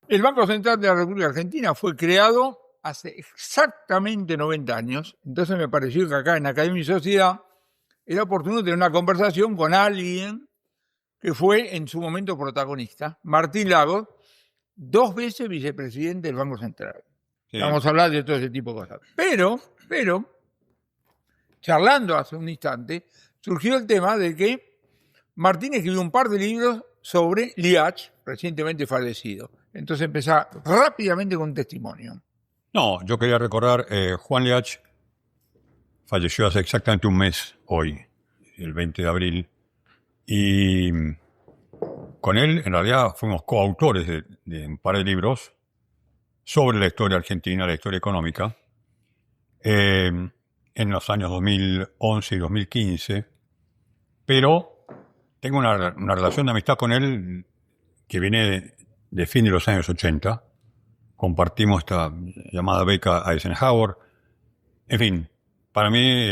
El Banco Central de la República Argentina fue creado hace exactamente 90 años. Entonces me pareció que acá en Academia y Sociedad era oportuno tener una conversación con alguien que fue en su momento protagonista, Martín Lagos, 2 veces vicepresidente del Banco Central. Sí. Vamos a hablar de todo ese tipo de cosas. Pero, charlando hace un instante, surgió el tema de que Martín escribió un par de libros sobre Liach, recientemente fallecido. Entonces empezá rápidamente con un testimonio. No, yo quería recordar, Juan Liach falleció hace exactamente un mes hoy, el 20 de abril, y con él en realidad fuimos coautores de un par de libros sobre la historia argentina, la historia económica, en los años 2011 y 2015, pero tengo una relación de amistad con él que viene de fin de los años 80. Compartimos esta llamada beca Eisenhower. En fin, para mí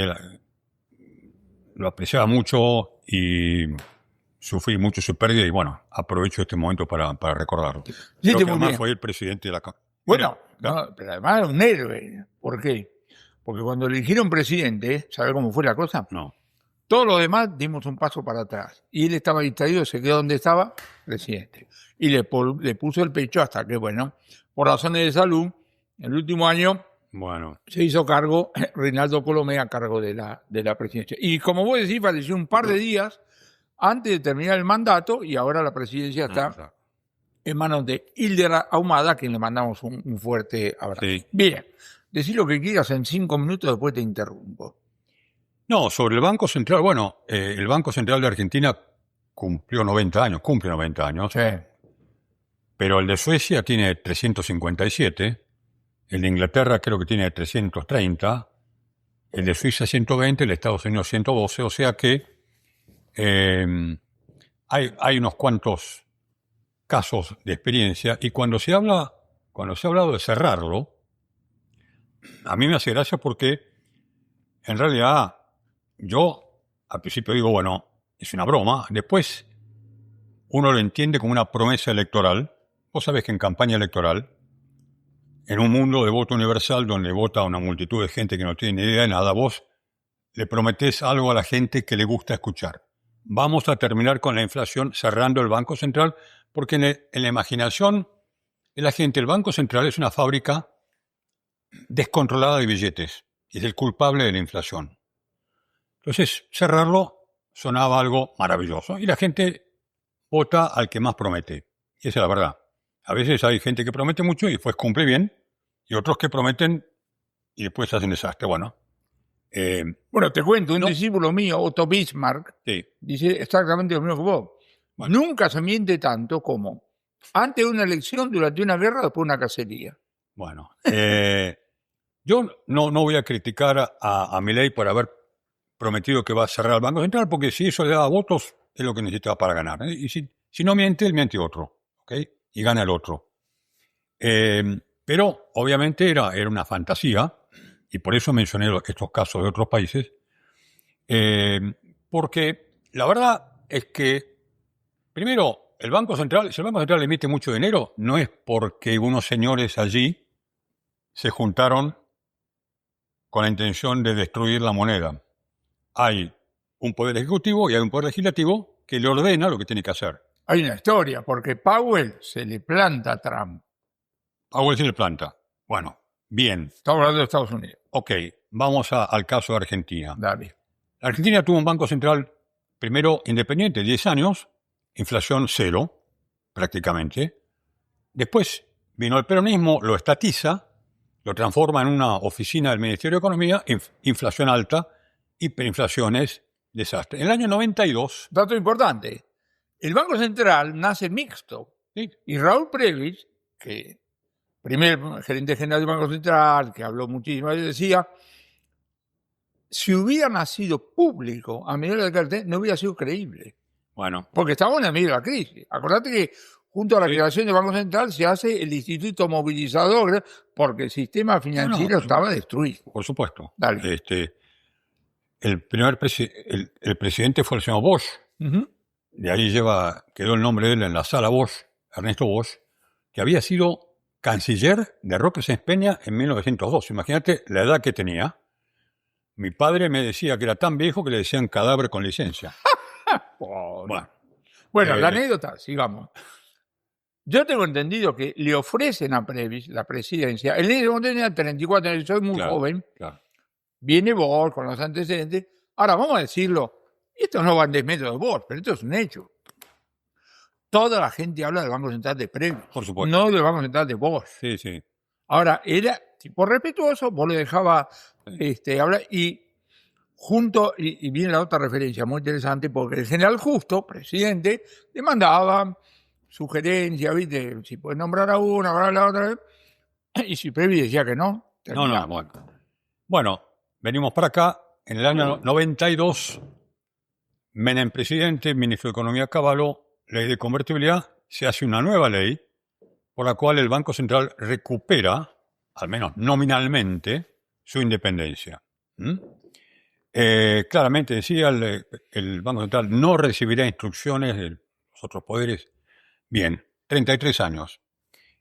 lo apreciaba mucho y sufrí mucho su pérdida y bueno, aprovecho este momento para recordarlo. Sí, Creo que muy además bien. fue el presidente de la... Bueno, no, pero además era un héroe. ¿Por qué? Porque cuando le eligieron presidente, ¿sabe cómo fue la cosa? No. Todos los demás dimos un paso para atrás. Y él estaba distraído, se quedó donde estaba, presidente. Y le puso el pecho hasta que, bueno, por razones de salud, el último año Bueno, se hizo cargo, Reinaldo Colomé a cargo de la presidencia. Y como vos decís, falleció un par de días antes de terminar el mandato y ahora la presidencia está en manos de Hilder Ahumada, a quien le mandamos un fuerte abrazo. sí. Bien, decí lo que quieras en 5 minutos, después te interrumpo. No, sobre el Banco Central, bueno, el Banco Central de Argentina cumple 90 años, Sí. pero el de Suecia tiene 357, el de Inglaterra creo que tiene 330, el de Suiza 120, el de Estados Unidos 112, o sea que hay unos cuantos casos de experiencia y cuando se ha hablado de cerrarlo, a mí me hace gracia porque en realidad yo al principio digo, bueno, es una broma, después uno lo entiende como una promesa electoral. Vos sabés que en campaña electoral, en un mundo de voto universal donde vota una multitud de gente que no tiene ni idea de nada, vos le prometés algo a la gente que le gusta escuchar. Vamos a terminar con la inflación cerrando el Banco Central, porque en la imaginación de la gente el Banco Central es una fábrica descontrolada de billetes y es el culpable de la inflación. Entonces, cerrarlo sonaba algo maravilloso y la gente vota al que más promete. Y esa es la verdad. A veces hay gente que promete mucho y después cumple bien, y otros que prometen y después hacen desastre. Bueno, Bueno, te cuento, un No. discípulo mío, Otto Bismarck, sí, dice exactamente lo mismo que vos. Bueno. Nunca se miente tanto como antes de una elección, durante una guerra, después de una cacería. bueno. Yo no voy a criticar a Milei por haber prometido que va a cerrar el Banco Central, porque si eso le da votos, es lo que necesitaba para ganar. Y si no miente, él miente otro, ¿ok? Y gana el otro. Pero, obviamente, era una fantasía, y por eso mencioné estos casos de otros países, porque la verdad es que, primero, si el Banco Central emite mucho dinero, no es porque unos señores allí se juntaron con la intención de destruir la moneda. Hay un poder ejecutivo y hay un poder legislativo que le ordena lo que tiene que hacer. Hay una historia, porque Powell se le planta a Trump. Powell se le planta. Bueno, bien. Estamos hablando de Estados Unidos. Ok, vamos al caso de Argentina. Dale. La Argentina tuvo un banco central, primero independiente, 10 años, inflación cero, prácticamente. Después vino el peronismo, lo estatiza, lo transforma en una oficina del Ministerio de Economía, inflación alta, hiperinflaciones, desastre. En el año 92... Dato importante, el Banco Central nace mixto. ¿sí? Y Raúl Previs, que primer gerente general del Banco Central, que habló muchísimo, él decía, si hubiera nacido público a medida de la cartera, no hubiera sido creíble. Bueno, Porque estábamos en el medio de la crisis. Acordate que junto a la Sí. creación del Banco Central se hace el Instituto Movilizador, porque el sistema financiero estaba destruido. por supuesto. Dale. El presidente fue el señor Bosch. Ujú. De ahí quedó el nombre de él en la sala Bosch, Ernesto Bosch. que había sido canciller de Roque Sáenz Peña en 1902. Imagínate la edad que tenía. Mi padre me decía que era tan viejo que le decían cadáver con licencia. Bueno, la anécdota, sigamos. Yo tengo entendido que le ofrecen a Previs la presidencia. Él tenía 34 años, soy muy joven. Claro. Viene Bohr con los antecedentes. Ahora, vamos a decirlo, esto no va en desmedro de Bohr, pero esto es un hecho. Toda la gente habla del Banco Central de Previs, Por supuesto. no del Banco Central de Bohr. Sí, sí. Ahora, era tipo respetuoso, vos le dejaba hablar y junto, y viene la otra referencia muy interesante, porque el general Justo, presidente, le mandaba sugerencias, ¿viste? Si puede nombrar a una, nombrar a la otra, y si Previs decía que no, terminaba. No, bueno, venimos para acá, en el año 92, Menem presidente, ministro de Economía Cavallo, ley de convertibilidad, se hace una nueva ley por la cual el Banco Central recupera, al menos nominalmente, su independencia. Claramente decía, el Banco Central no recibirá instrucciones de los otros poderes. Bien, 33 años.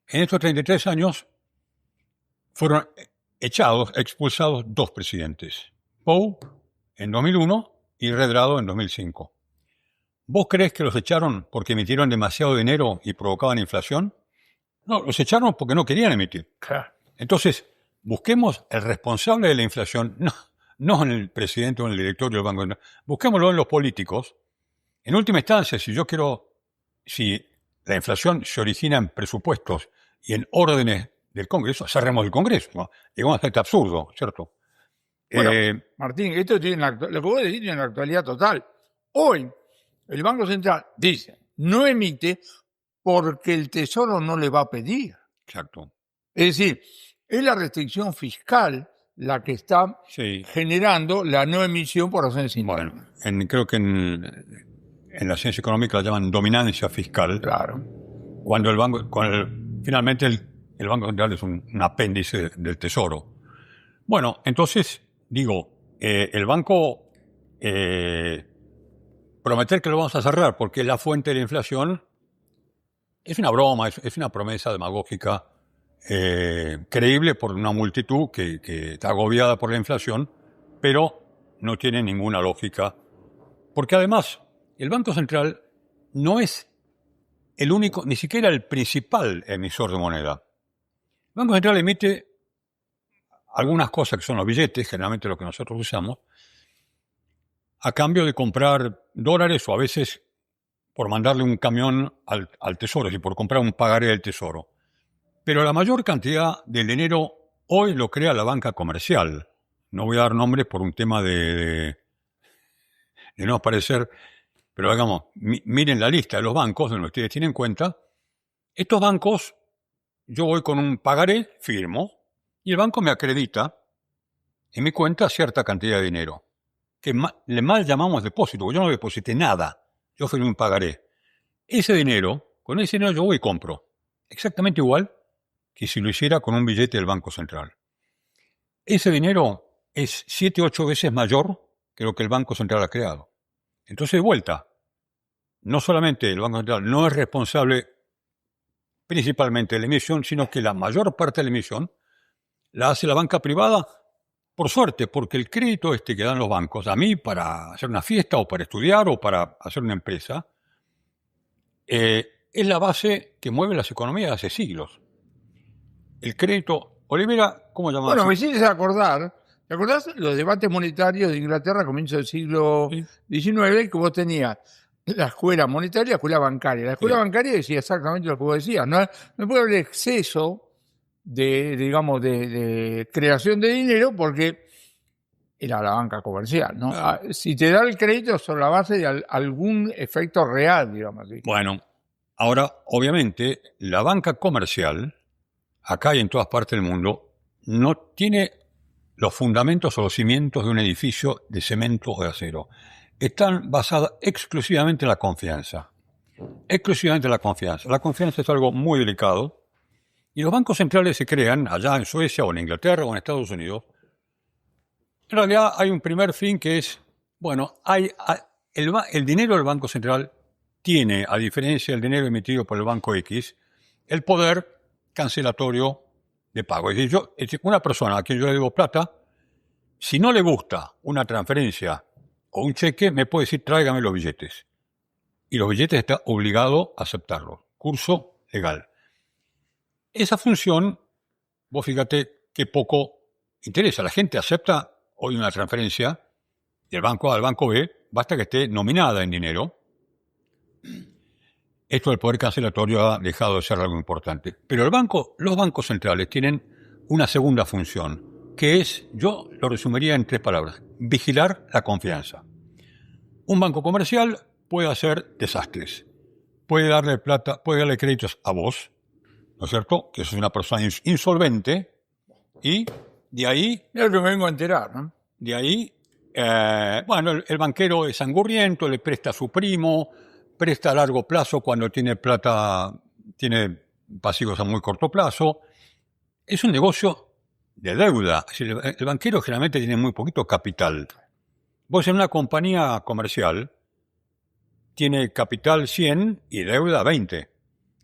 En estos 33 años fueron expulsados 2 presidentes. Pou en 2001 y Redrado en 2005. ¿Vos creés que los echaron porque emitieron demasiado dinero y provocaban inflación? No, los echaron porque no querían emitir. Entonces, busquemos el responsable de la inflación, no en el presidente o en el directorio del Banco Central, busquémoslo en los políticos. En última instancia, si la inflación se origina en presupuestos y en órdenes del Congreso, cerremos el Congreso, ¿no? Llegamos hasta este absurdo, ¿cierto? Bueno, Martín, esto tiene lo que vos decís tiene una actualidad total. Hoy, el Banco Central dice, no emite porque el Tesoro no le va a pedir. Exacto. Es decir, es la restricción fiscal la que está generando la no emisión por razones internas. Bueno, creo que en la ciencia económica la llaman dominancia fiscal. Claro. Cuando finalmente el Banco Central es un apéndice del Tesoro. Bueno, entonces, digo, el banco prometer que lo vamos a cerrar porque es la fuente de la inflación es una broma, es una promesa demagógica creíble por una multitud que está agobiada por la inflación, pero no tiene ninguna lógica. Porque además, el Banco Central no es el único, ni siquiera el principal emisor de moneda. El Banco Central emite algunas cosas que son los billetes, generalmente lo que nosotros usamos, a cambio de comprar dólares o a veces por mandarle un camión al Tesoro, es decir, por comprar un pagaré del Tesoro. Pero la mayor cantidad del dinero hoy lo crea la banca comercial. No voy a dar nombres por un tema de no parecer, pero digamos, miren la lista de los bancos donde ustedes tienen cuenta. Estos bancos, yo voy con un pagaré, firmo, y el banco me acredita en mi cuenta cierta cantidad de dinero, que le mal llamamos depósito, porque yo no deposité nada, yo firmé un pagaré. Ese dinero, con ese dinero yo voy y compro, exactamente igual que si lo hiciera con un billete del Banco Central. Ese dinero es 7 u 8 veces mayor que lo que el Banco Central ha creado. Entonces, de vuelta, no solamente el Banco Central no es responsable principalmente de la emisión, sino que la mayor parte de la emisión la hace la banca privada, por suerte, porque el crédito que dan los bancos, a mí para hacer una fiesta o para estudiar o para hacer una empresa, es la base que mueve las economías hace siglos. El crédito, Olivera, ¿cómo llamás? Bueno, me hiciste acordar, ¿te acordás los debates monetarios de Inglaterra a comienzos del siglo XIX? Que vos tenías la escuela monetaria y la escuela bancaria. La escuela bancaria decía exactamente lo que vos decías. No puede haber exceso de creación de dinero porque era la banca comercial, ¿no? Si te da el crédito sobre la base de algún efecto real, digamos así. Bueno, ahora, obviamente, la banca comercial, acá y en todas partes del mundo, no tiene los fundamentos o los cimientos de un edificio de cemento o de acero. Están basadas exclusivamente en la confianza. Exclusivamente en la confianza. La confianza es algo muy delicado. Y los bancos centrales se crean allá en Suecia o en Inglaterra o en Estados Unidos. En realidad hay un primer fin que es, bueno, el dinero del Banco Central tiene, a diferencia del dinero emitido por el Banco X, el poder cancelatorio de pago. Es decir, una persona a quien yo le debo plata, si no le gusta una transferencia o un cheque, me puede decir tráigame los billetes. Y los billetes está obligado a aceptarlos. Curso legal. Esa función, vos fíjate qué poco interesa. La gente acepta hoy una transferencia del banco A al banco B, basta que esté nominada en dinero. Esto del poder cancelatorio ha dejado de ser algo importante. Pero los bancos centrales tienen una segunda función, que es, yo lo resumiría en 3 palabras, vigilar la confianza. Un banco comercial puede hacer desastres, puede darle créditos a vos, ¿no es cierto? Que sos una persona insolvente, y de ahí... Es lo que me vengo a enterar, ¿no? De ahí, el banquero es angurriento, le presta a su primo, presta a largo plazo cuando tiene plata, tiene pasivos a muy corto plazo. Es un negocio de deuda. Es decir, el banquero generalmente tiene muy poquito capital. Vos en una compañía comercial tiene capital 100 y deuda 20.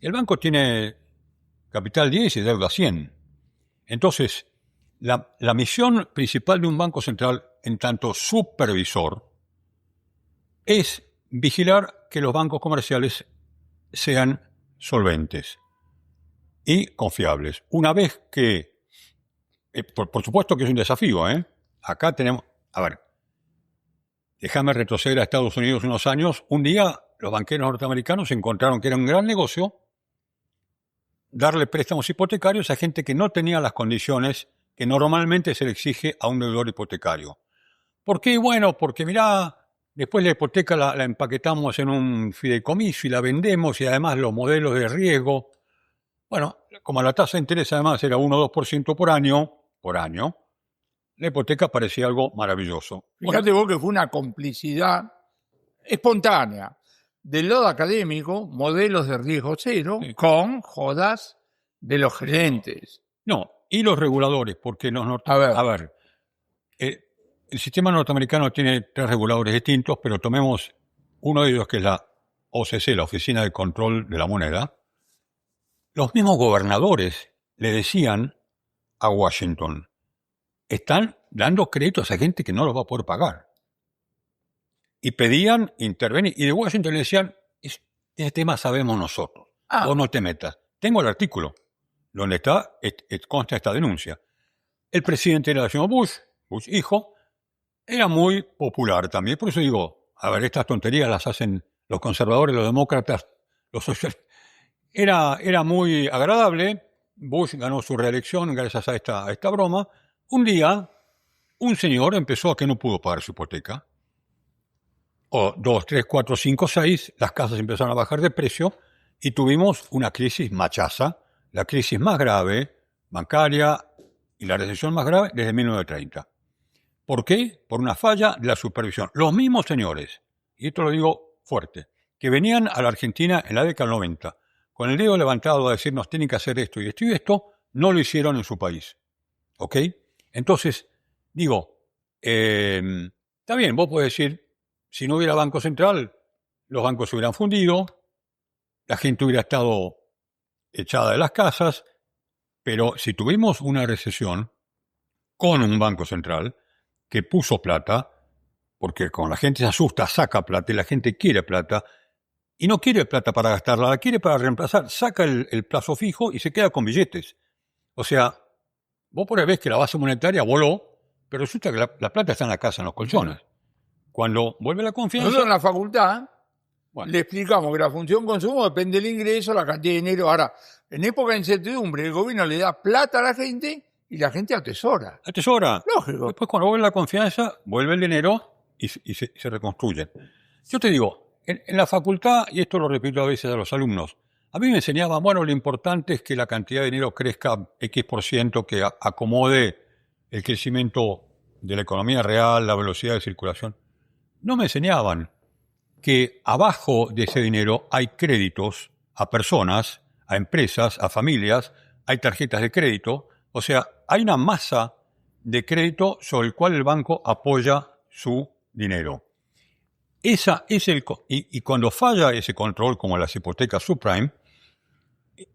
El banco tiene capital 10 y deuda 100. Entonces, la misión principal de un banco central, en tanto supervisor, es vigilar que los bancos comerciales sean solventes y confiables. Una vez que, por supuesto que es un desafío, acá tenemos, déjame retroceder a Estados Unidos unos años. Un día los banqueros norteamericanos encontraron que era un gran negocio darle préstamos hipotecarios a gente que no tenía las condiciones que normalmente se le exige a un deudor hipotecario. ¿Por qué? Bueno, porque mirá, después la hipoteca la empaquetamos en un fideicomiso y la vendemos, y además los modelos de riesgo. Bueno, como la tasa de interés además era 1 o 2% por año, la hipoteca parecía algo maravilloso. Fíjate vos que fue una complicidad espontánea del lado académico, modelos de riesgo cero, sí, con jodas de los gerentes. No, y los reguladores, porque el sistema norteamericano tiene 3 reguladores distintos, pero tomemos uno de ellos, que es la OCC, la Oficina de Control de la Moneda. Los mismos gobernadores le decían a Washington, están dando créditos a gente que no los va a poder pagar. Y pedían intervenir. Y de Washington le decían, este tema sabemos nosotros. Vos no te metas. Tengo el artículo donde consta esta denuncia. El presidente era el señor Bush hijo, era muy popular también. Por eso digo, estas tonterías las hacen los conservadores, los demócratas, los socialistas. Era muy agradable. Bush ganó su reelección gracias a esta broma. Un día, un señor empezó a que no pudo pagar su hipoteca. 2, 3, 4, 5, 6, las casas empezaron a bajar de precio y tuvimos una crisis machaza, la crisis más grave, bancaria, y la recesión más grave desde 1930. ¿Por qué? Por una falla de la supervisión. Los mismos señores, y esto lo digo fuerte, que venían a la Argentina en la década del 90, con el dedo levantado a decirnos tienen que hacer esto y esto y esto, no lo hicieron en su país. ¿Ok? Entonces, digo, está bien, vos podés decir, si no hubiera Banco Central, los bancos se hubieran fundido, la gente hubiera estado echada de las casas, pero si tuvimos una recesión con un Banco Central que puso plata, porque cuando la gente se asusta, saca plata y la gente quiere plata, y no quiere plata para gastarla, la quiere para reemplazar, saca el plazo fijo y se queda con billetes. O sea, vos por ahí ves que la base monetaria voló, pero resulta que la plata está en la casa, en los colchones. Cuando vuelve la confianza... Nosotros en la facultad le explicamos que la función consumo depende del ingreso, la cantidad de dinero. Ahora, en época de incertidumbre, el gobierno le da plata a la gente y la gente atesora. Atesora. Lógico. Después, cuando vuelve la confianza, vuelve el dinero y se reconstruye. Yo te digo, en la facultad, y esto lo repito a veces a los alumnos, a mí me enseñaban, bueno, lo importante es que la cantidad de dinero crezca X%, que acomode el crecimiento de la economía real, la velocidad de circulación. No me enseñaban que abajo de ese dinero hay créditos a personas, a empresas, a familias, hay tarjetas de crédito. O sea, hay una masa de crédito sobre el cual el banco apoya su dinero. Y cuando falla ese control, como las hipotecas subprime,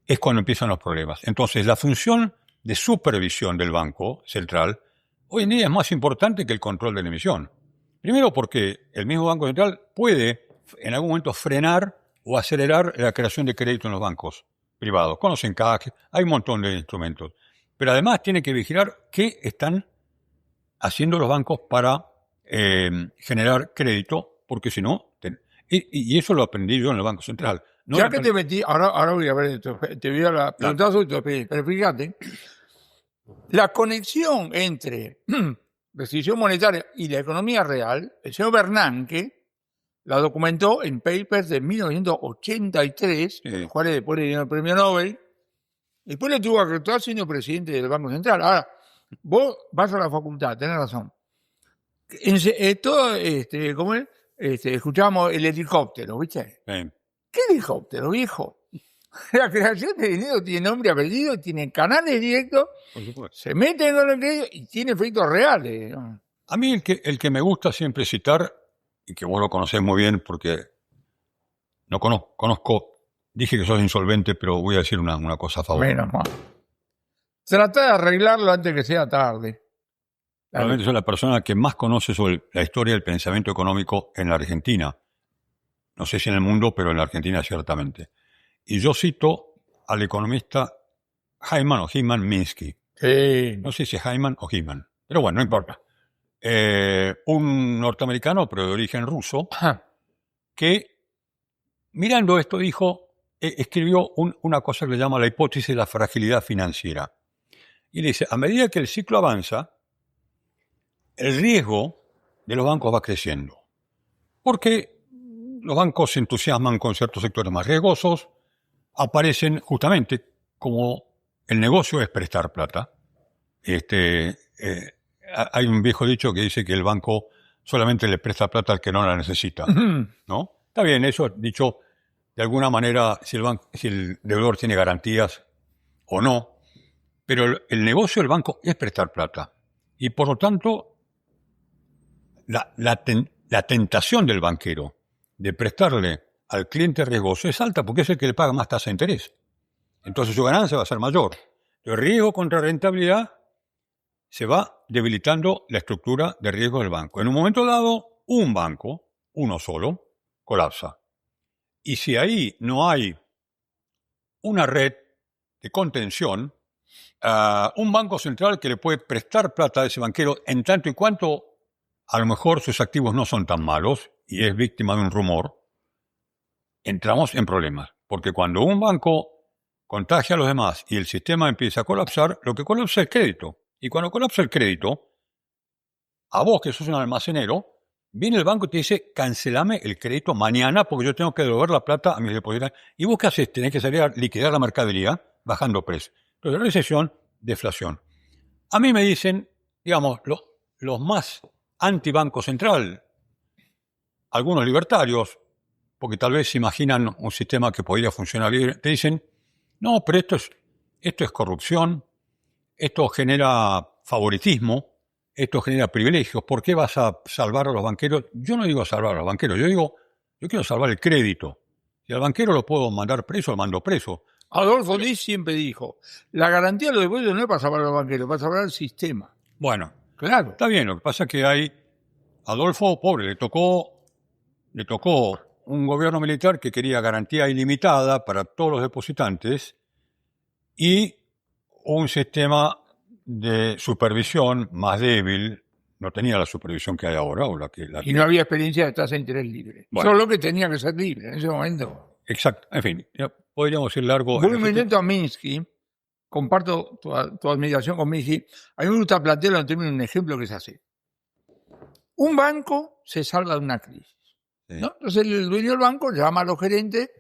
es cuando empiezan los problemas. Entonces, la función de supervisión del Banco Central hoy en día es más importante que el control de la emisión. Primero porque el mismo Banco Central puede en algún momento frenar o acelerar la creación de crédito en los bancos privados, con los encajes, hay un montón de instrumentos. Pero además tiene que vigilar qué están haciendo los bancos para generar crédito, porque si no... Y eso lo aprendí yo en el Banco Central. No ya que te metí, ahora voy a ver esto, te voy a preguntar sobre tu experiencia, pero fíjate, la conexión entre restricción monetaria y la economía real, el señor Bernanke la documentó en papers de 1983, los cuales después le dieron el premio Nobel, después le tuvo que actuar siendo presidente del Banco Central. Ahora, vos vas a la facultad, tenés razón. Todo, ¿cómo es? Escuchamos el helicóptero, ¿viste? ¿Qué helicóptero, viejo? La creación de dinero tiene nombre, apellido, tiene canales directos, se meten con el crédito y tiene efectos reales, ¿no? A mí el que me gusta siempre citar, y que vos lo conocés muy bien porque no conozco, dije que sos insolvente, pero voy a decir una cosa a favor. Menos mal. Trata de arreglarlo antes que sea tarde. Realmente soy la persona que más conoce sobre la historia del pensamiento económico en la Argentina. No sé si en el mundo, pero en la Argentina ciertamente. Y yo cito al economista Hyman Minsky. Sí. No sé si es Hyman o Hyman, pero bueno, no importa. Un norteamericano, pero de origen ruso, que mirando esto escribió una cosa que le llama la hipótesis de la fragilidad financiera. Y dice, a medida que el ciclo avanza, el riesgo de los bancos va creciendo. Porque los bancos se entusiasman con ciertos sectores más riesgosos, aparecen justamente como el negocio es prestar plata. Hay un viejo dicho que dice que el banco solamente le presta plata al que no la necesita, ¿no? Está bien, eso dicho de alguna manera si el deudor tiene garantías o no, pero el negocio del banco es prestar plata. Y por lo tanto, la tentación del banquero de prestarle al cliente riesgoso es alta porque es el que le paga más tasa de interés. Entonces su ganancia va a ser mayor. El riesgo contra rentabilidad se va debilitando la estructura de riesgo del banco. En un momento dado, un banco, uno solo, colapsa. Y si ahí no hay una red de contención, un banco central que le puede prestar plata a ese banquero en tanto y cuanto a lo mejor sus activos no son tan malos y es víctima de un rumor, entramos en problemas. Porque cuando un banco contagia a los demás y el sistema empieza a colapsar, lo que colapsa es el crédito. Y cuando colapsa el crédito, a vos que sos un almacenero, viene el banco y te dice, cancelame el crédito mañana porque yo tengo que devolver la plata a mis depositantes. ¿Y vos qué haces? Tenés que salir a liquidar la mercadería bajando precios. Entonces, recesión, deflación. A mí me dicen, digamos, los más anti-Banco Central, algunos libertarios, porque tal vez se imaginan un sistema que podría funcionar libre, te dicen, no, pero esto es corrupción, esto genera favoritismo, esto genera privilegios, ¿por qué vas a salvar a los banqueros? Yo no digo salvar a los banqueros, yo quiero salvar el crédito. Si al banquero lo puedo mandar preso, lo mando preso. Adolfo Lee siempre dijo, la garantía de los depósitos no es para salvar a los banqueros, para salvar al sistema. Bueno, claro. Está bien, lo que pasa es que Adolfo, pobre, le tocó un gobierno militar que quería garantía ilimitada para todos los depositantes y un sistema de supervisión más débil. No tenía la supervisión que hay ahora. Y no había experiencia de tasa de interés libre. Bueno. Solo que tenía que ser libre en ese momento. Exacto. En fin, podríamos ir largo. Volviendo a Minsky, comparto tu admiración con Minsky. A mí me gusta plantearlo en términos de un ejemplo que es así. Un banco se salva de una crisis, ¿no? Entonces el dueño del banco llama a los gerentes,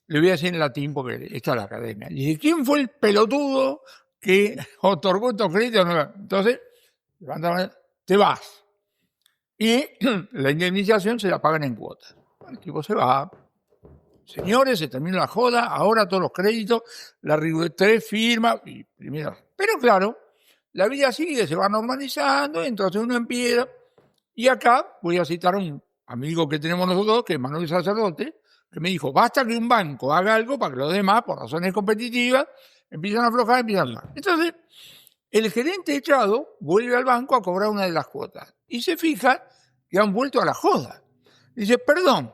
le voy a decir en latín porque está la academia. Y dice, ¿quién fue el pelotudo que otorgó estos créditos? Entonces, te vas. Y la indemnización se la pagan en cuotas. El tipo se va. Señores, se terminó la joda, ahora todos los créditos, la RIU3 firma, y primero. Pero claro, la vida sigue, se va normalizando, entonces uno empieza. Y acá voy a citar a un amigo que tenemos nosotros, que es Manuel Sacerdote, que me dijo, basta que un banco haga algo para que los demás, por razones competitivas, empiezan a aflojar, empiezan a aflojar. Entonces, el gerente echado vuelve al banco a cobrar una de las cuotas y se fija que han vuelto a la joda. Dice, perdón.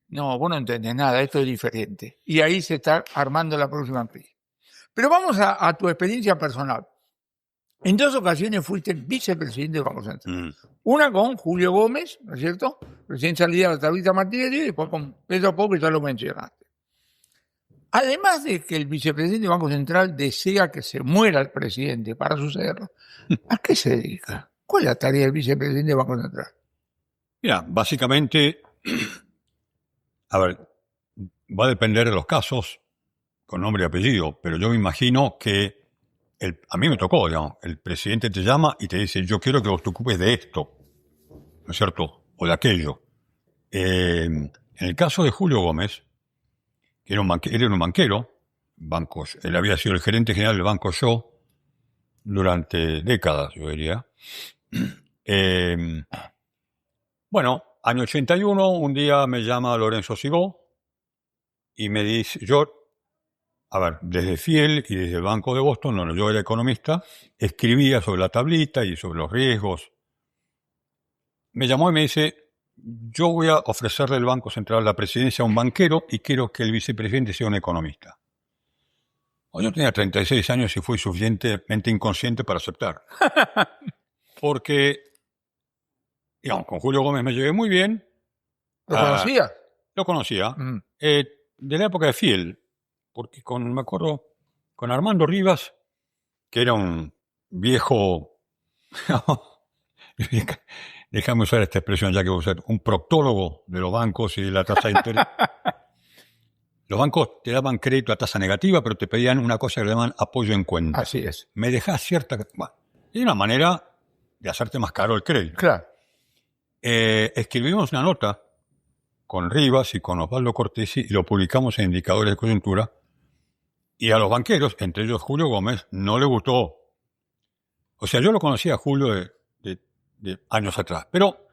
No, vos no entendés nada, esto es diferente. Y ahí se está armando la próxima crisis. Pero vamos a tu experiencia personal. En 2 ocasiones fuiste vicepresidente del Banco Central. Una con Julio Gómez, ¿no es cierto? Recién salida la tablita Martínez y después con Pedro Pou, que ya lo mencionaste. Además de que el vicepresidente del Banco Central desea que se muera el presidente para sucederlo, ¿a qué se dedica? ¿Cuál es la tarea del vicepresidente del Banco Central? Mira, básicamente, a ver, va a depender de los casos con nombre y apellido, pero yo me imagino que a mí me tocó, digamos, el presidente te llama y te dice, yo quiero que vos te ocupes de esto, ¿no es cierto? O de aquello. En el caso de Julio Gómez, que él era un banquero, él había sido el gerente general del Banco Yo durante décadas, yo diría. Bueno, año 81, un día me llama Lorenzo Sigó y me dice, desde Fiel y desde el Banco de Boston, donde yo era economista, escribía sobre la tablita y sobre los riesgos. Me llamó y me dice, yo voy a ofrecerle al Banco Central la presidencia a un banquero y quiero que el vicepresidente sea un economista. Yo tenía 36 años y fui suficientemente inconsciente para aceptar. Porque, digamos, con Julio Gómez me llevé muy bien. ¿Lo conocía? Lo conocía. De la época de Fiel. Porque me acuerdo, con Armando Rivas, que era un viejo, déjame usar esta expresión ya que voy a usar, un proctólogo de los bancos y de la tasa de interés. Los bancos te daban crédito a tasa negativa, pero te pedían una cosa que le llaman apoyo en cuenta. Así es. Me dejás cierta... Bueno, es una manera de hacerte más caro el crédito. Claro. Escribimos una nota con Rivas y con Osvaldo Cortesi y lo publicamos en Indicadores de Coyuntura. Y a los banqueros, entre ellos Julio Gómez, no le gustó. O sea, yo lo conocía a Julio de años atrás, pero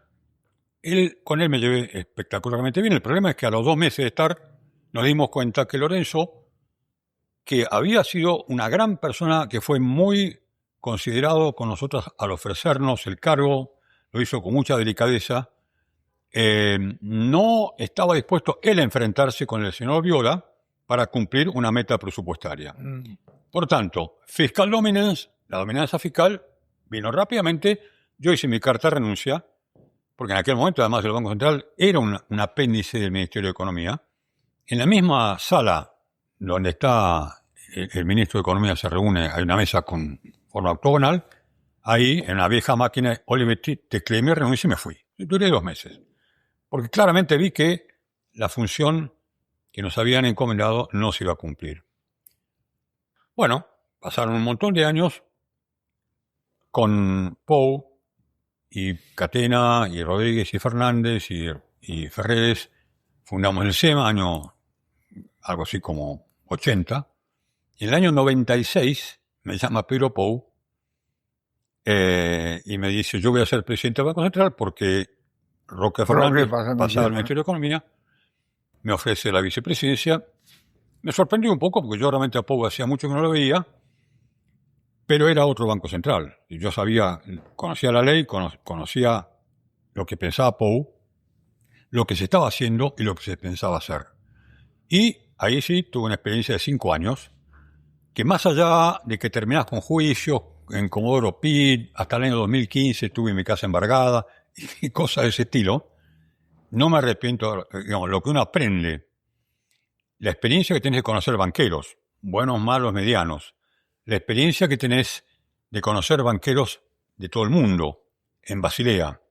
con él me llevé espectacularmente bien. El problema es que a los 2 meses de estar nos dimos cuenta que Lorenzo, que había sido una gran persona, que fue muy considerado con nosotros al ofrecernos el cargo, lo hizo con mucha delicadeza, no estaba dispuesto él a enfrentarse con el señor Viola para cumplir una meta presupuestaria. Por tanto, fiscal dominance, la dominancia fiscal, vino rápidamente. Yo hice mi carta de renuncia, porque en aquel momento, además, el Banco Central era un apéndice del Ministerio de Economía. En la misma sala donde está el ministro de Economía se reúne, hay una mesa con forma octogonal, ahí, en una vieja máquina Olivetti, tecleé mi renuncia y me fui. Duré 2 meses. Porque claramente vi que la función que nos habían encomendado no se iba a cumplir. Bueno, pasaron un montón de años con Pou y Catena y Rodríguez y Fernández y Ferreres. Fundamos el SEMA, algo así como 80. Y en el año 96 me llama Pedro Pou y me dice, yo voy a ser presidente del Banco Central porque Roque Fernández pasaba al Ministerio de Economía. Me ofrece la vicepresidencia. Me sorprendió un poco porque yo realmente a Pou hacía mucho que no lo veía, pero era otro Banco Central. Y yo conocía la ley, conocía lo que pensaba Pou, lo que se estaba haciendo y lo que se pensaba hacer. Y ahí sí tuve una experiencia de 5 años, que más allá de que terminás con juicios en Comodoro Pi, hasta el año 2015 tuve mi casa embargada y cosas de ese estilo, no me arrepiento, digamos, lo que uno aprende, la experiencia que tenés de conocer banqueros, buenos, malos, medianos, la experiencia que tenés de conocer banqueros de todo el mundo, en Basilea.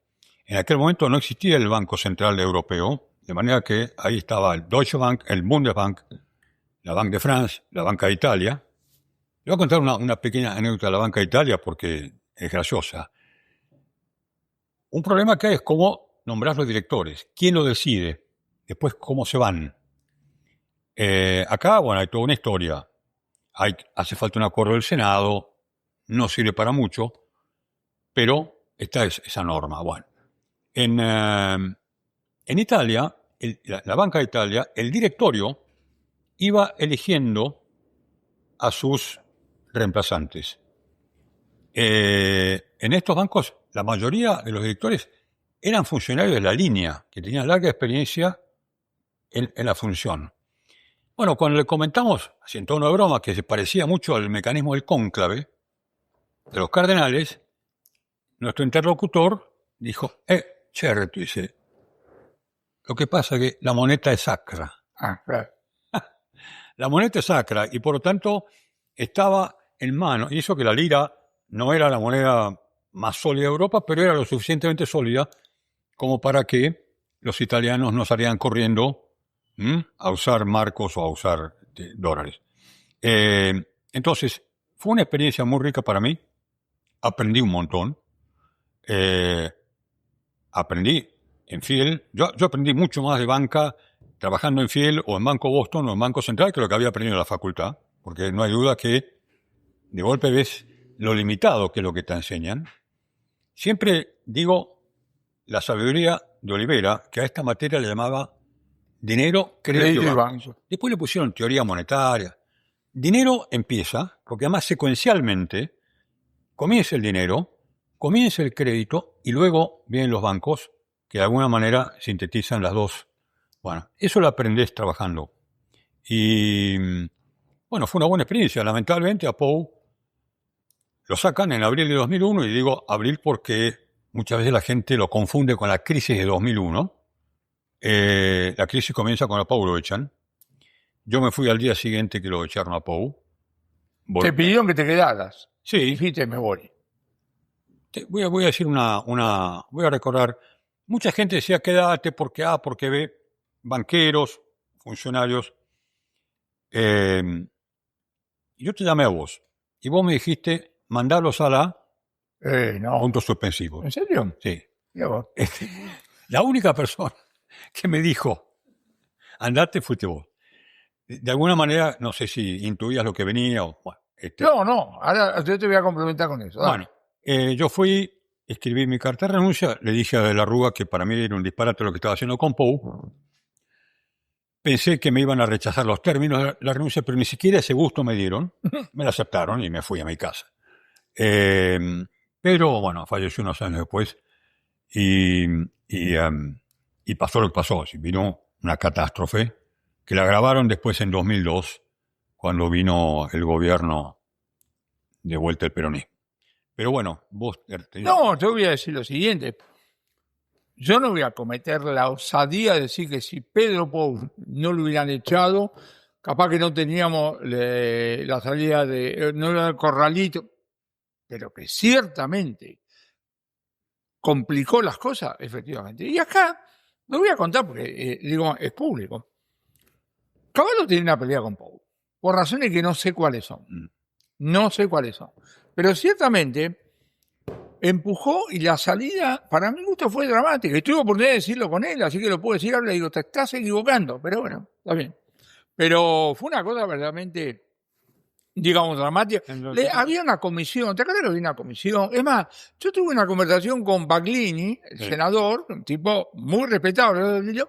En aquel momento no existía el Banco Central Europeo, de manera que ahí estaba el Deutsche Bank, el Bundesbank, la Banque de France, la Banca de Italia. Le voy a contar una pequeña anécdota de la Banca de Italia porque es graciosa. Un problema que hay es cómo nombrar los directores, quién lo decide, después cómo se van. Acá, bueno, hay toda una historia. Hace falta un acuerdo del Senado, no sirve para mucho, pero esta es esa norma. Bueno, en Italia, la Banca de Italia, el directorio iba eligiendo a sus reemplazantes. En estos bancos, la mayoría de los directores eran funcionarios de la línea, que tenían larga experiencia en la función. Bueno, cuando le comentamos, haciendo una broma que se parecía mucho al mecanismo del cónclave de los cardenales, nuestro interlocutor dijo, certo, dice, lo que pasa es que la moneda es sacra. Claro. La moneda es sacra y por lo tanto estaba en mano, y eso que la lira no era la moneda más sólida de Europa, pero era lo suficientemente sólida como para que los italianos no salieran corriendo a usar marcos o a usar dólares. Entonces, fue una experiencia muy rica para mí. Aprendí un montón. Aprendí en Fiel. Yo aprendí mucho más de banca trabajando en Fiel o en Banco Boston o en Banco Central que lo que había aprendido en la facultad, porque no hay duda que de golpe ves lo limitado que es lo que te enseñan. Siempre digo la sabiduría de Olivera, que a esta materia le llamaba dinero, crédito y banco. Después le pusieron teoría monetaria. Dinero empieza, porque además secuencialmente comienza el dinero, comienza el crédito y luego vienen los bancos, que de alguna manera sintetizan las dos. Bueno, eso lo aprendés trabajando. Y bueno, fue una buena experiencia. Lamentablemente a Pou lo sacan en abril de 2001, y digo abril porque muchas veces la gente lo confunde con la crisis de 2001. La crisis comienza cuando a Pou lo echan. Yo me fui al día siguiente que lo echaron a Pou. Te pidieron que te quedaras. Sí. Dijiste, me voy. Voy a decir voy a recordar. Mucha gente decía quédate porque A, porque B. Banqueros, funcionarios. Yo te llamé a vos. Y vos me dijiste, mandarlos a no. puntos suspensivos. ¿En serio? Sí. Vos. La única persona que me dijo, andate, fuiste vos. De alguna manera, no sé si intuías lo que venía o... Bueno, No. Ahora yo te voy a complementar con eso. Bueno, yo fui, escribí mi carta de renuncia, le dije a De la Rúa que para mí era un disparate lo que estaba haciendo con Pou. Pensé que me iban a rechazar los términos de la renuncia, pero ni siquiera ese gusto me dieron. Me la aceptaron y me fui a mi casa. Pero bueno, falleció unos años después y pasó lo que pasó. Vino una catástrofe que la grabaron después en 2002, cuando vino el gobierno de vuelta del peronismo. Pero bueno, vos... No, yo voy a decir lo siguiente. Yo no voy a cometer la osadía de decir que si Pedro Pou no lo hubieran echado, capaz que no teníamos la salida no era el corralito, pero que ciertamente complicó las cosas, efectivamente. Y acá, lo voy a contar porque, digo, es público. Cavallo tiene una pelea con Pou, por razones que no sé cuáles son. No sé cuáles son. Pero ciertamente empujó y la salida, para mi gusto, fue dramática. Y tuve oportunidad de decirlo con él, así que lo puedo decir ahora. Le digo, te estás equivocando, pero bueno, está bien. Pero fue una cosa verdaderamente, digamos, dramática. Había una comisión, ¿te acuerdas que había una comisión? Es más, yo tuve una conversación con Baglini, el senador, un tipo muy respetable,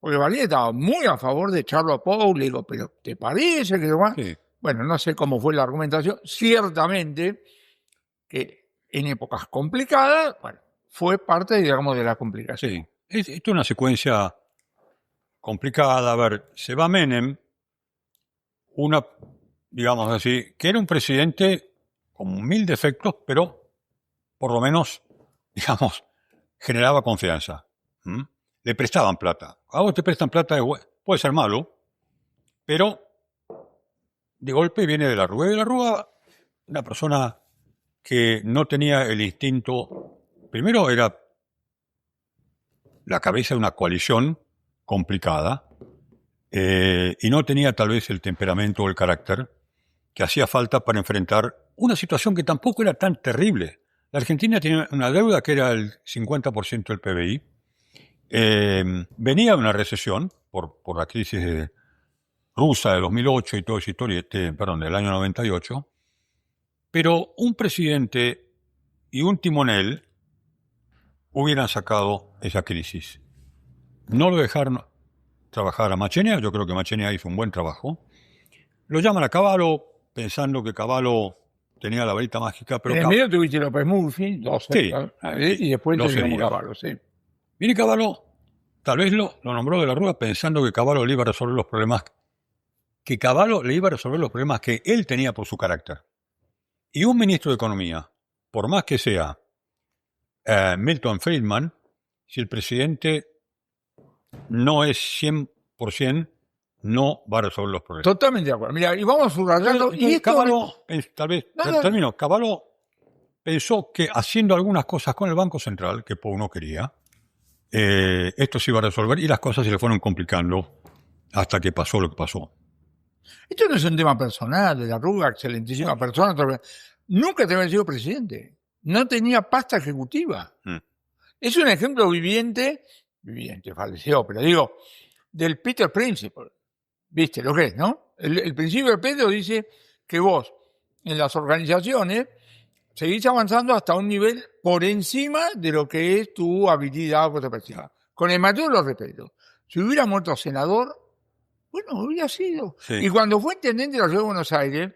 porque Baglini estaba muy a favor de echarlo a Pou. Le digo, pero ¿te parece que Sí. Bueno, no sé cómo fue la argumentación. Ciertamente que en épocas complicadas, bueno, fue parte, digamos, de la complicación. Sí, esto es una secuencia complicada. A ver, se va Menem, digamos así, que era un presidente con 1000 defectos, pero por lo menos, digamos, generaba confianza. Le prestaban plata. A vos te prestan plata, puede ser malo, pero de golpe viene De la Rúa. De la Rúa, una persona que no tenía el instinto, primero era la cabeza de una coalición complicada, y no tenía tal vez el temperamento o el carácter que hacía falta para enfrentar una situación que tampoco era tan terrible. La Argentina tenía una deuda que era el 50% del PBI, venía de una recesión por la crisis rusa de 2008 y toda esa historia, del año 98, pero un presidente y un timonel hubieran sacado esa crisis. No lo dejaron trabajar a Machenia. Yo creo que Machenia hizo un buen trabajo. Lo llaman a Cavallo, pensando que Cavallo tenía la varita mágica, pero En el medio tuviste López Murphy, 12, Sí, y después 12 teníamos días. Cavallo, sí. Viene Cavallo, tal vez lo nombró de la Rúa pensando que Cavallo le iba a resolver los problemas, que él tenía por su carácter. Y un ministro de Economía, por más que sea Milton Friedman, si el presidente no es 100%, no va a resolver los problemas. Totalmente de acuerdo. Mira, y vamos subrayando. Y esto, Cavallo, tal vez, No. termino, Cavallo pensó que haciendo algunas cosas con el Banco Central, que Pou no quería, esto se iba a resolver y las cosas se le fueron complicando hasta que pasó lo que pasó. esto no es un tema personal de la Rúa, excelentísima persona. Nunca te había sido presidente. No tenía pasta ejecutiva. Es un ejemplo viviente, falleció, pero digo, del Peter Principle. ¿Viste lo que es, no? El principio de Pedro dice que vos, en las organizaciones, seguís avanzando hasta un nivel por encima de lo que es tu habilidad o capacidad. Con el mayor de los respetos. Si hubiera muerto senador, bueno, hubiera sido. Sí. Y cuando fue intendente de la Ciudad de Buenos Aires,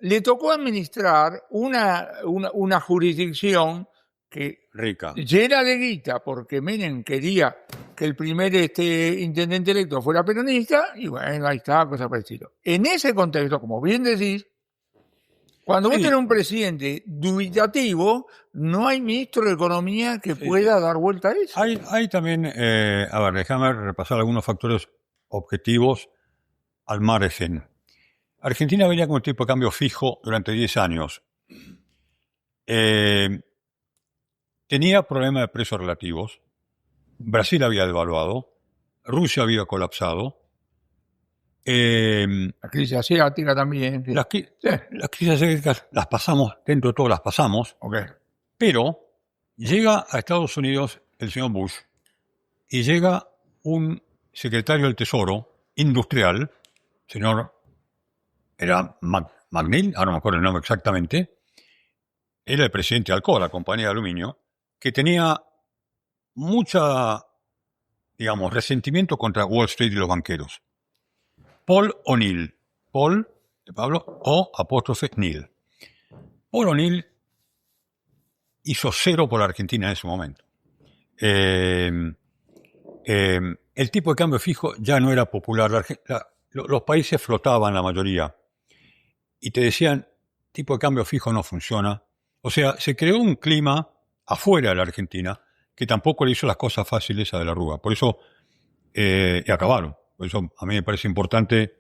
le tocó administrar una jurisdicción que Rica. llena de guita, porque Menem quería que el primer intendente electo fuera peronista, y bueno, ahí está, cosa por el estilo. En ese contexto, como bien decís, cuando vos tenés un presidente dubitativo, no hay ministro de Economía que pueda dar vuelta a eso. Hay también, déjame repasar algunos factores objetivos al margen. Argentina venía con un tipo de cambio fijo durante 10 años. Tenía problemas de precios relativos. Brasil había devaluado. Rusia había colapsado. La crisis asiática también. Sí. Las crisis asiáticas las pasamos, dentro de todo las pasamos. Okay. Pero llega a Estados Unidos el señor Bush y llega un secretario del Tesoro industrial, señor, era McNeil, ahora no me acuerdo el nombre exactamente, era el presidente de Alcoa, la compañía de aluminio, que tenía mucha, digamos, resentimiento contra Wall Street y los banqueros. Paul O'Neill, Paul de Pablo O apóstrofe Neil. Paul O'Neill hizo cero por la Argentina en ese momento. El tipo de cambio fijo ya no era popular. Los países flotaban la mayoría y te decían, tipo de cambio fijo no funciona. O sea, se creó un clima afuera de la Argentina que tampoco le hizo las cosas fáciles a De la Rúa. Por eso, y acabaron. Por eso a mí me parece importante,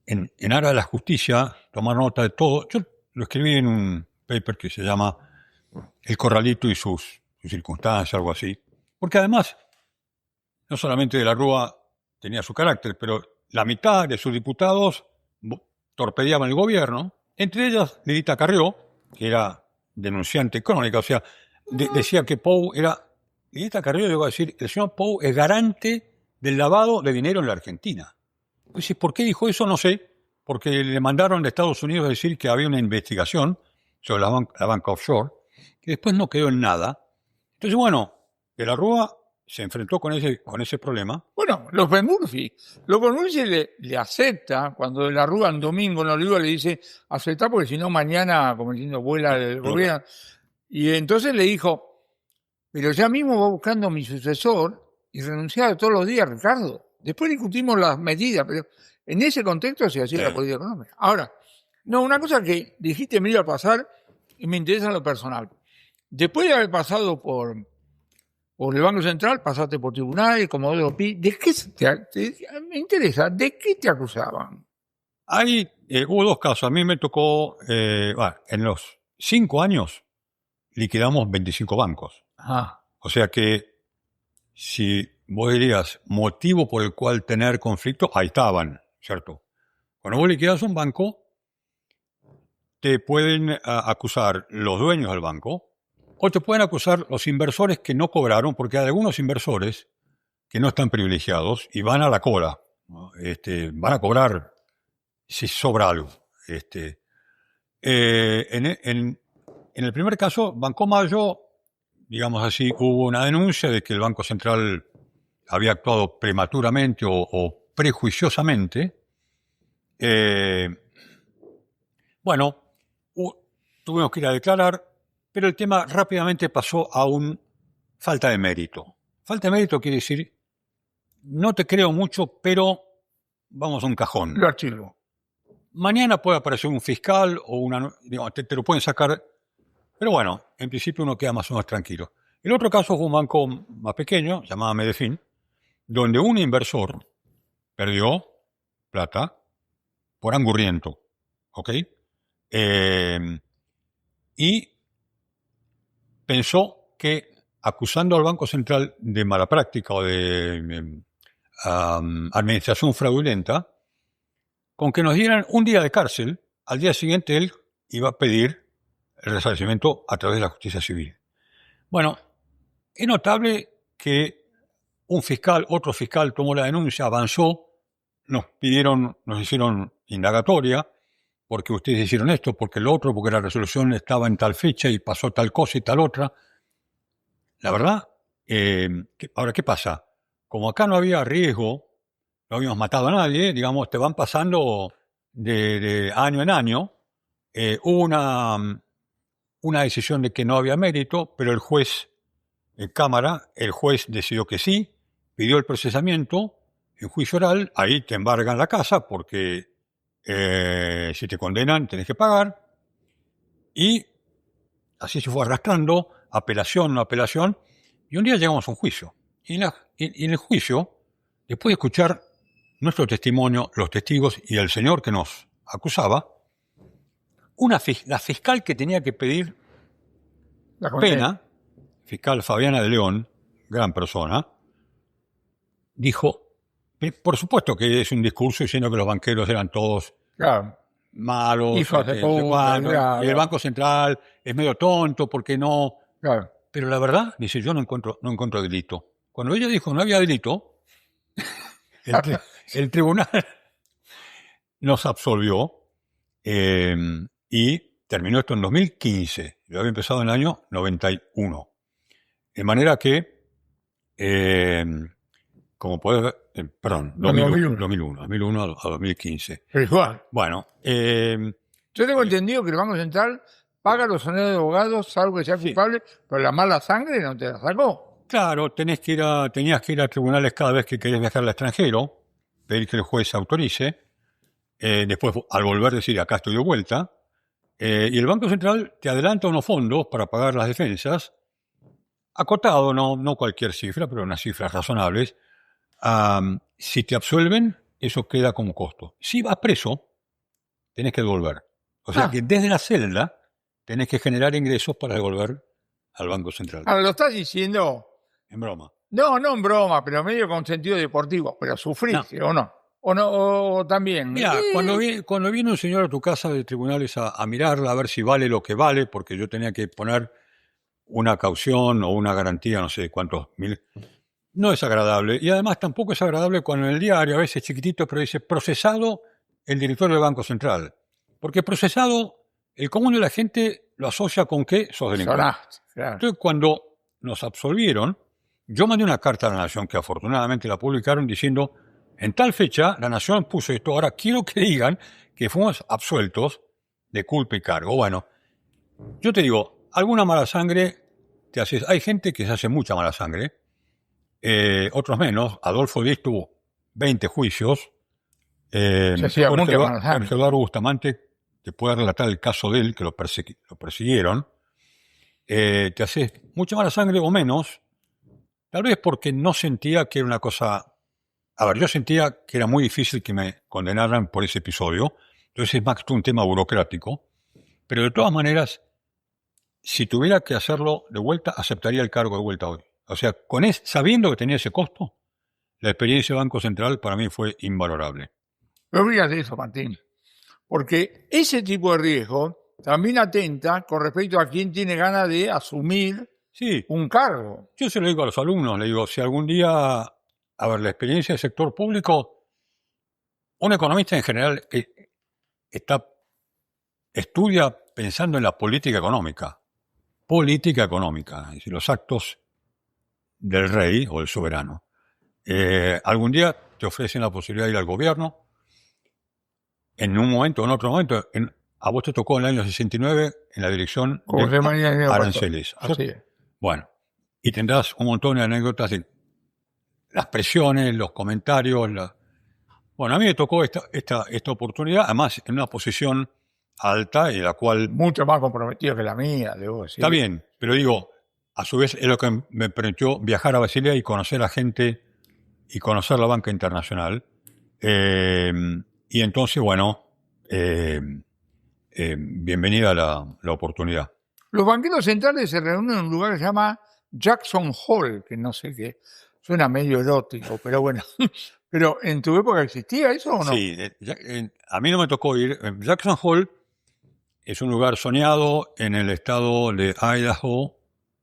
en aras de la justicia, tomar nota de todo. Yo lo escribí en un paper que se llama El Corralito y sus circunstancias, algo así. Porque además, no solamente De la Rúa tenía su carácter, pero la mitad de sus diputados torpedeaban el gobierno, entre ellas Lidita Carrió, que era denunciante crónica, o sea, decía que Pou era... Lidita Carrió llegó a decir, el señor Pou es garante del lavado de dinero en la Argentina. Pues, ¿por qué dijo eso? No sé, porque le mandaron de Estados Unidos a decir que había una investigación sobre la banca offshore, que después no quedó en nada. Entonces, bueno, De la Rúa se enfrentó con ese problema. Bueno, López Murphy le acepta, cuando De la Rúa en domingo en Oliva le dice, aceptá porque si no mañana, como diciendo, vuela el gobierno. Y entonces le dijo, pero ya mismo va buscando mi sucesor y renunciaba todos los días, Ricardo. Después discutimos las medidas, pero en ese contexto se hacía la política económica. Ahora, no, una cosa que dijiste me iba a pasar y me interesa en lo personal. Después de haber pasado por el Banco Central, pasaste por tribunales, Comodoro Pi. ¿De qué me interesa? ¿De qué te acusaban? Hubo dos casos. A mí me tocó, en los 5 años, liquidamos 25 bancos. Ajá. O sea que, si vos dirías motivo por el cual tener conflicto, ahí estaban, ¿cierto? Cuando vos liquidás un banco, te pueden acusar los dueños del banco, o te pueden acusar los inversores que no cobraron, porque hay algunos inversores que no están privilegiados y van a la cola, ¿no? Van a cobrar si sobra algo. En el primer caso, Banco Mayo, digamos así, hubo una denuncia de que el Banco Central había actuado prematuramente o prejuiciosamente. Bueno, tuvimos que ir a declarar, pero el tema rápidamente pasó a un falta de mérito. Falta de mérito quiere decir, no te creo mucho, pero vamos a un cajón. Lo archivo. Mañana puede aparecer un fiscal o digamos, te lo pueden sacar, pero bueno, en principio uno queda más o menos tranquilo. El otro caso fue un banco más pequeño, llamado Medellín, donde un inversor perdió plata por angurriento, ¿ok? Y pensó que acusando al Banco Central de mala práctica o de administración fraudulenta, con que nos dieran un día de cárcel, al día siguiente él iba a pedir el resarcimiento a través de la justicia civil. Bueno, es notable que otro fiscal tomó la denuncia, avanzó, nos hicieron indagatoria, porque ustedes hicieron esto, porque lo otro, porque la resolución estaba en tal fecha y pasó tal cosa y tal otra. La verdad, ahora, ¿qué pasa? Como acá no había riesgo, no habíamos matado a nadie, digamos, te van pasando de año en año. Hubo una decisión de que no había mérito, pero el juez, el juez decidió que sí, pidió el procesamiento en juicio oral, ahí te embargan la casa porque si te condenan tenés que pagar, y así se fue arrastrando, apelación, no apelación, y un día llegamos a un juicio. Y en el juicio, después de escuchar nuestro testimonio, los testigos y el señor que nos acusaba, la fiscal que tenía que pedir pena, fiscal Fabiana de León, gran persona, dijo, por supuesto que es un discurso diciendo que los banqueros eran todos malos, hijos de puta, y el Banco Central es medio tonto porque no... Claro. Pero la verdad, dice, yo no encuentro delito. Cuando ella dijo no había delito, el tribunal nos absolvió y terminó esto en 2015. Yo había empezado en el año 91. De manera que, como puedes ver, 2001 a 2015. Pero igual. Bueno. Yo tengo entendido que el Banco Central paga los honorarios de abogados, salvo que sea culpable, pero la mala sangre no te la sacó. Claro, tenías que ir a tribunales cada vez que querés viajar al extranjero, pedir que el juez autorice, después al volver decir acá estoy de vuelta, y el Banco Central te adelanta unos fondos para pagar las defensas, acotado, no cualquier cifra, pero unas cifras razonables. Si te absuelven, eso queda como costo. Si vas preso, tenés que devolver. O sea que desde la celda tenés que generar ingresos para devolver al Banco Central. Ahora, lo estás diciendo... En broma. No en broma, pero medio con sentido deportivo. Pero sufriste, ¿o no? O también. Mira, cuando viene un señor a tu casa de tribunales a mirarla, a ver si vale lo que vale, porque yo tenía que poner una caución o una garantía, no sé cuántos mil... No es agradable. Y además tampoco es agradable cuando en el diario, a veces chiquitito, pero dice procesado el director del Banco Central. Porque procesado, el común de la gente lo asocia con que sos delincuente. Claro. Entonces, cuando nos absolvieron, yo mandé una carta a la Nación, que afortunadamente la publicaron, diciendo, en tal fecha, la Nación puso esto, ahora quiero que digan que fuimos absueltos de culpa y cargo. Bueno, yo te digo, alguna mala sangre te haces. Hay gente que se hace mucha mala sangre, otros menos. Adolfo Díaz tuvo 20 juicios. Jorge Eduardo Bustamante te puede relatar el caso de él, que lo persiguieron. Te haces mucha mala sangre o menos, tal vez porque no sentía que era una cosa... A ver, yo sentía que era muy difícil que me condenaran por ese episodio, entonces es más que un tema burocrático, pero de todas maneras, si tuviera que hacerlo de vuelta, aceptaría el cargo de vuelta hoy. O sea, sabiendo que tenía ese costo, la experiencia de Banco Central para mí fue invalorable. Pero fíjate eso, Martín, porque ese tipo de riesgo también atenta con respecto a quien tiene ganas de asumir un cargo. Yo se lo digo a los alumnos, le digo, si algún día, a ver, la experiencia del sector público, un economista en general estudia pensando en la política económica. Política económica, es decir, los actos del rey o del soberano. Algún día te ofrecen la posibilidad de ir al gobierno. En un momento, en otro momento, a vos te tocó en el año 69 en la dirección Como de se mañana Pastor. aranceles. Así es. Bueno, y tendrás un montón de anécdotas de las presiones, los comentarios. Bueno, a mí me tocó esta oportunidad, además en una posición alta y la cual... Mucho más comprometido que la mía, debo decir. Está bien, pero digo, a su vez es lo que me permitió viajar a Basilea y conocer a gente y conocer la banca internacional. Y entonces, bueno, bienvenida la oportunidad. Los banqueros centrales se reúnen en un lugar que se llama Jackson Hole, que no sé qué, suena medio erótico, pero bueno. ¿Pero en tu época existía eso o no? Sí, a mí no me tocó ir. Jackson Hole es un lugar soñado en el estado de Idaho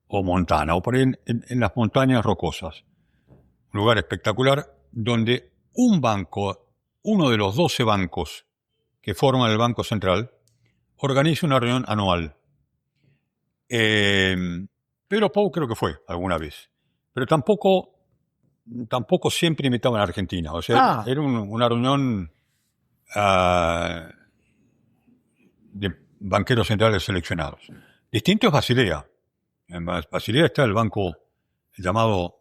o Montana, o por ahí en las montañas rocosas. Un lugar espectacular donde un banco, uno de los 12 bancos que forman el Banco Central, organiza una reunión anual. Pedro Pou creo que fue alguna vez, pero tampoco siempre invitaban a Argentina. O sea, era una reunión de banqueros centrales seleccionados. Distinto es Basilea. En Basilea está el banco llamado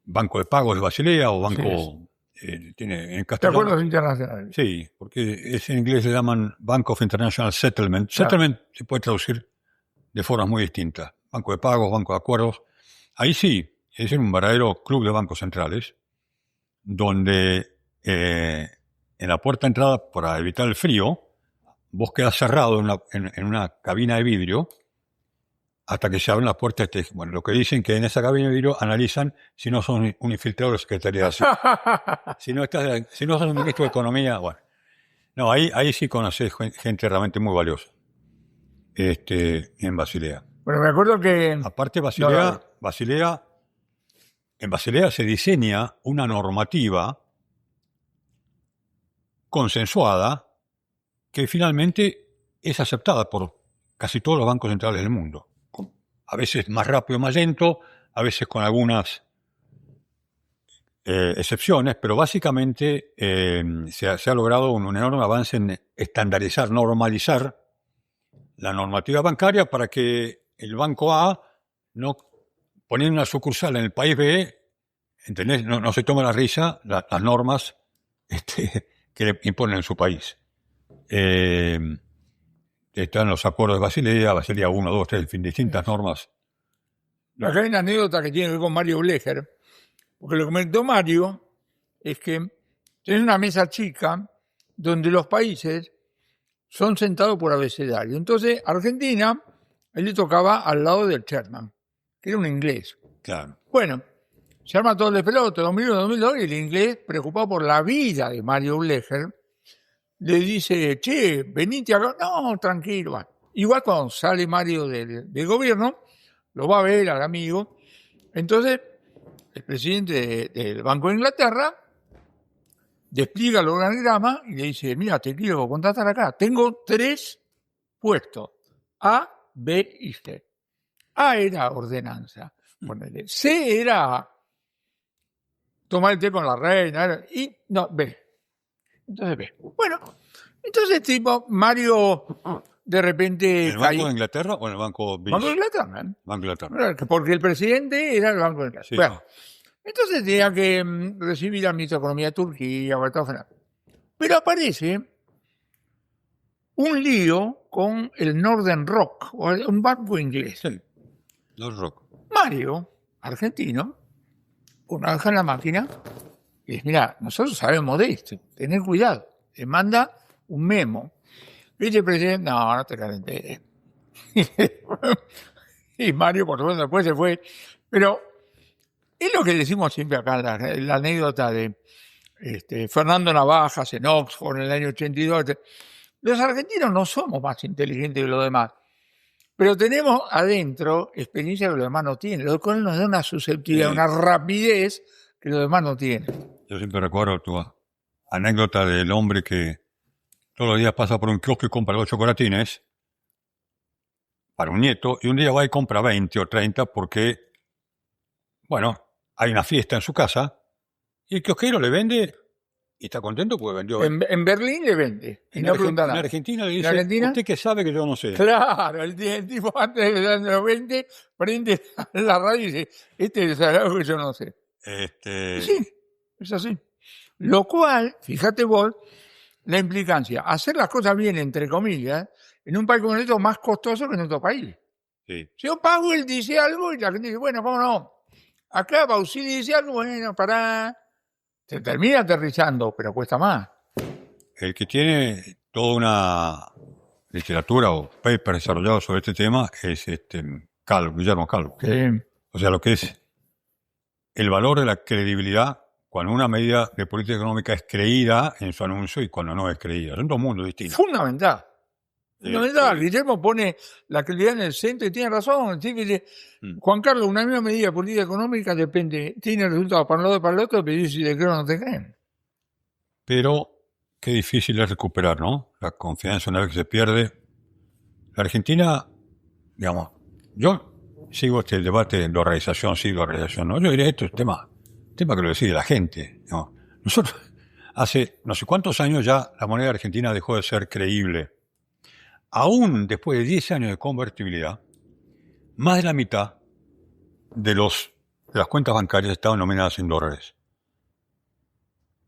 Banco de Pagos de Basilea o Banco... tiene en castellano. ¿De acuerdos internacionales? Sí, porque en inglés le llaman Bank of International Settlement. Claro. Settlement se puede traducir de formas muy distintas. Banco de Pagos, Banco de Acuerdos. Ahí sí, es un verdadero club de bancos centrales, donde en la puerta de entrada, para evitar el frío, vos quedás cerrado en una cabina de vidrio hasta que se abren las puertas. Bueno, lo que dicen que en esa cabina de vidrio analizan si no son un infiltrado de la Secretaría de Hacienda. si no sos un ministro de Economía, bueno. No, ahí sí conocés gente realmente muy valiosa. En Basilea. Bueno, me acuerdo que... Aparte, en Basilea se diseña una normativa consensuada que finalmente es aceptada por casi todos los bancos centrales del mundo. A veces más rápido, más lento, a veces con algunas excepciones, pero básicamente se ha logrado un enorme avance en estandarizar, normalizar la normativa bancaria para que el banco A, no poniendo una sucursal en el país B, ¿entendés? No se tome la risa las normas que le imponen en su país. Están los acuerdos de Basilea 1, 2, 3, en fin, distintas normas. Acá hay una anécdota que tiene que ver con Mario Blecher, porque lo que comentó Mario es que tenés una mesa chica donde los países son sentados por abecedario. Entonces, Argentina, él le tocaba al lado del Sherman, que era un inglés. Claro. Bueno, se arma todo el despelote, 2001, 2002, y el inglés, preocupado por la vida de Mario Blecher, le dice, che, venite acá. No, tranquilo. Bueno, igual cuando sale Mario del gobierno, lo va a ver al amigo. Entonces, el presidente del Banco de Inglaterra despliega el organigrama y le dice, mira, te quiero contratar acá. Tengo 3 puestos, A, B y C. A era ordenanza, ponele. C era tomar el té con la reina, y no, B. Entonces B. Bueno, entonces tipo, Mario de repente... ¿En el Banco de Inglaterra o en el Banco Banco de Inglaterra. Banco de Inglaterra. Porque el presidente era el Banco de Inglaterra. Sí. Bueno, entonces tenía que recibir al ministro de Economía de Turquía, pero aparece un lío con el Northern Rock, o un banco inglés. Sí, Northern Rock. Mario, argentino, una vez en la máquina, y dice, mira, nosotros sabemos de esto, tened cuidado. Le manda un memo. Dice el presidente, no te calenté. Y Mario, por supuesto, después se fue. Pero es lo que decimos siempre acá, la anécdota de Fernando Navajas en Oxford en el año 82. Los argentinos no somos más inteligentes que los demás, pero tenemos adentro experiencia que los demás no tienen, lo cual nos da una susceptibilidad, una rapidez que los demás no tienen. Yo siempre recuerdo tu anécdota del hombre que todos los días pasa por un kiosco y compra 2 chocolatines para un nieto, y un día va y compra 20 o 30 porque, bueno, hay una fiesta en su casa Y el kiosquero le vende y está contento porque vendió. En Berlín le vende. Y no pregunta En nada. Argentina le dice, Argentina? usted que sabe que yo no sé. Claro, el tipo antes de darle los 20, prende la radio y dice, este es algo que yo no sé. Sí, es así. Lo cual, fíjate vos, la implicancia, hacer las cosas bien, entre comillas, en un país como esto es más costoso que en otro país. Sí. Si yo pago, él dice algo y la gente dice, bueno, ¿cómo no? Acá Pausini dice algo, bueno, pará. Se termina aterrizando, pero cuesta más. El que tiene toda una literatura o paper desarrollado sobre este tema es Guillermo Calvo. Sí. O sea, lo que es el valor de la credibilidad cuando una medida de política económica es creída en su anuncio y cuando no es creída. Son dos mundos distintos. Fundamental. Fundamental. Guillermo pone la credibilidad en el centro y tiene razón. Dice, Juan Carlos, una misma medida de política económica depende, tiene resultados para un lado y para el otro, pero si te creo o no te creen. Pero qué difícil es recuperar, ¿no? La confianza una vez que se pierde. La Argentina, digamos, yo sigo este debate de dolarización, sí, dolarización, ¿no? Yo diría esto es tema que lo decide la gente, ¿no? Nosotros, hace no sé cuántos años ya la moneda argentina dejó de ser creíble. Aún después de 10 años de convertibilidad, más de la mitad de las cuentas bancarias estaban nominadas en dólares.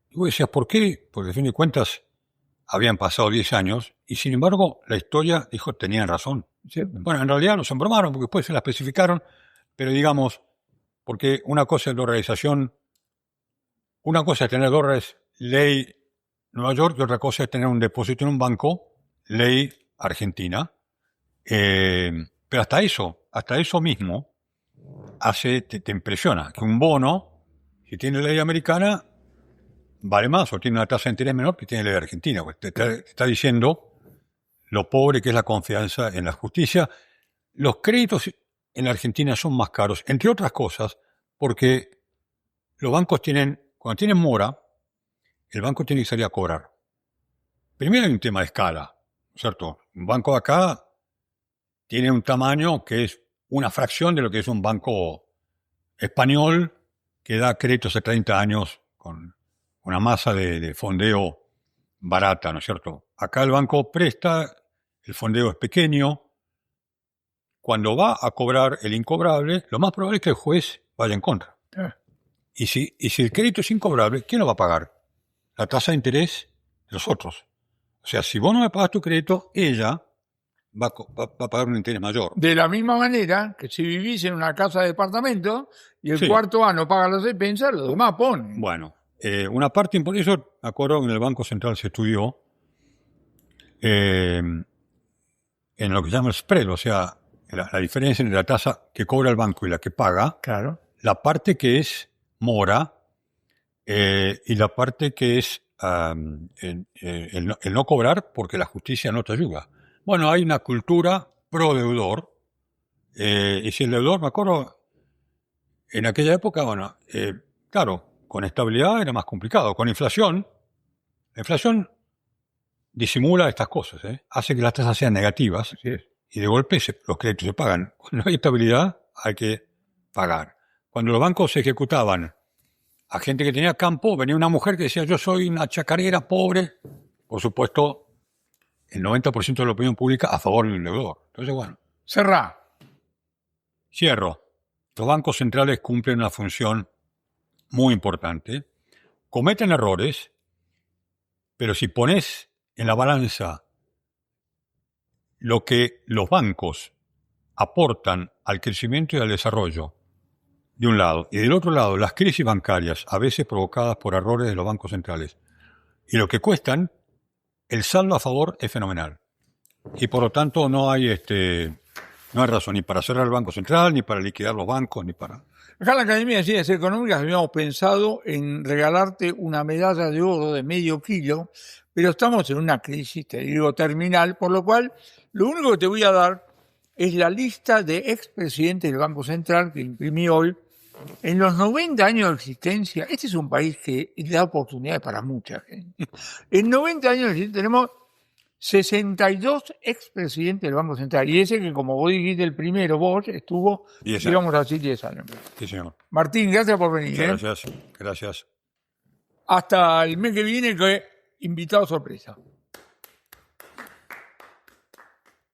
Y vos decías, ¿por qué? Porque a fin de cuentas habían pasado 10 años y sin embargo la historia dijo tenían razón. ¿Sí? Bueno, en realidad nos embromaron porque después se la especificaron, pero digamos, porque una cosa es dolarización, una cosa es tener dólares, ley Nueva York, y otra cosa es tener un depósito en un banco, ley Argentina. Pero hasta eso mismo te impresiona que un bono, si tiene ley americana, vale más o tiene una tasa de interés menor que tiene ley argentina. Pues te está diciendo lo pobre que es la confianza en la justicia. Los créditos en la Argentina son más caros, entre otras cosas, porque los bancos cuando tienen mora, el banco tiene que salir a cobrar. Primero hay un tema de escala, ¿cierto? Un banco acá tiene un tamaño que es una fracción de lo que es un banco español que da créditos de 30 años con una masa de fondeo barata, ¿no es cierto? Acá el banco presta, el fondeo es pequeño. Cuando va a cobrar el incobrable, lo más probable es que el juez vaya en contra. Y si el crédito es incobrable, ¿quién lo va a pagar? La tasa de interés de los otros. O sea, si vos no me pagas tu crédito, ella va a pagar un interés mayor. De la misma manera que si vivís en una casa de departamento y el cuarto A no paga las expensas, los demás ponen. Bueno, una parte, por eso me acuerdo que en el Banco Central se estudió en lo que se llama el spread, o sea, la diferencia entre la tasa que cobra el banco y la que paga, claro, la parte que es mora y la parte que es el no cobrar porque la justicia no te ayuda. Bueno, hay una cultura pro deudor y si el deudor, me acuerdo, en aquella época, bueno, claro, con estabilidad era más complicado. Con inflación, la inflación disimula estas cosas, hace que las tasas sean negativas y de golpe los créditos se pagan. Cuando no hay estabilidad, hay que pagar. Cuando los bancos se ejecutaban a gente que tenía campo, venía una mujer que decía, yo soy una chacarera pobre. Por supuesto, el 90% de la opinión pública a favor del deudor. Entonces, bueno. Cerrá. Cierro. Los bancos centrales cumplen una función muy importante. Cometen errores, pero si pones en la balanza lo que los bancos aportan al crecimiento y al desarrollo, de un lado, y del otro lado, las crisis bancarias, a veces provocadas por errores de los bancos centrales, y lo que cuestan, el saldo a favor es fenomenal. Y por lo tanto no hay razón ni para cerrar el Banco Central, ni para liquidar los bancos, ni para... Acá en la Academia de Ciencias Económicas habíamos pensado en regalarte una medalla de oro de medio kilo, pero estamos en una crisis, te digo, terminal, por lo cual lo único que te voy a dar es la lista de expresidentes del Banco Central que imprimí hoy. En los 90 años de existencia, este es un país que da oportunidades para mucha gente. En 90 años de existencia tenemos 62 expresidentes del Banco Central. Y ese que, como vos dijiste, el primero, vos, estuvo, digamos así, 10 años. Sí, señor. Martín, gracias por venir. Gracias, gracias. hasta el mes que viene, que invitado sorpresa.